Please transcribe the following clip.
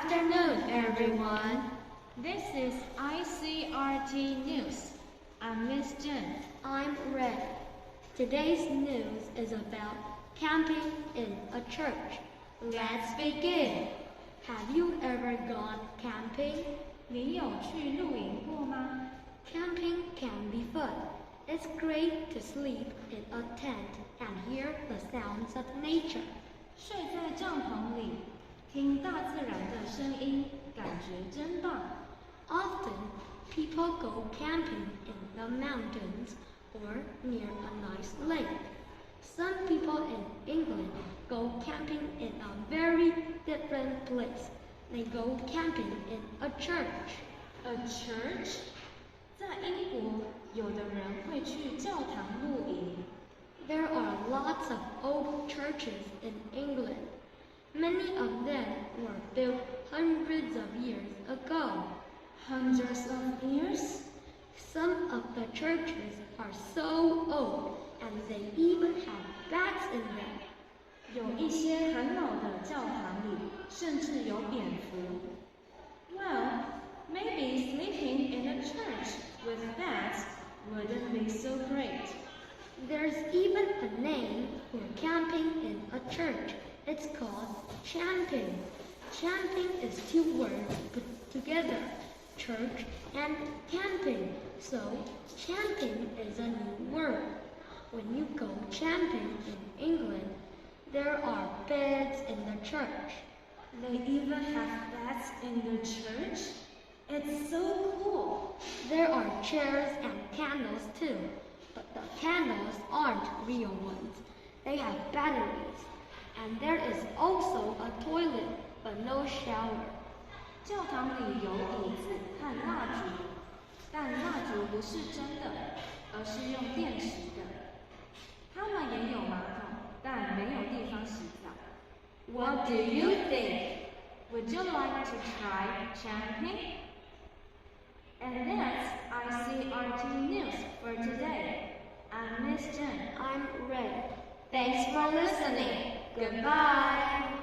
afternoon, everyone. This is ICRT News. I'm Miss Jen. I'm Red. Today's news is about camping in a church. Let's begin. Have you ever gone camping? 你有去露营过吗？ Camping can be fun. It's great to sleep in a tent and hear the sounds of nature. 睡在帐篷里，听大自然的声音，感觉真棒。 Often, people go camping in the mountains or near a nice lake. Some people in England go camping in a very different place. They go camping in a church. A church？ 在英国，有的人会去教堂露营。 There are lots of old churches in England. Many of them were built hundreds of years ago. Hundreds of years? Some of the churches are so old and they even have bats in them. 有一些很老的教堂里，甚至有蝙蝠。Well, maybe sleeping in a church with bats wouldn't be so great. There's even a name for camping in a church. It's called champing. Champing is two words put together, church and camping. So, champing is a new word. When you go camping in England, there are beds in the church. They even have bats in the church? It's so cool. There are chairs and candles too, but the candles aren't real ones. They have batteries. And there is also a toilet, but no shower. 教堂里有椅子和蜡烛，但蜡烛不是真的，而是用电池的。他们也有马桶，但没有地方洗澡。What do you think? Would you like to try camping? And that's ICRT News for today. I'm Miss Jen. I'm Red. Thanks for listening. Goodbye.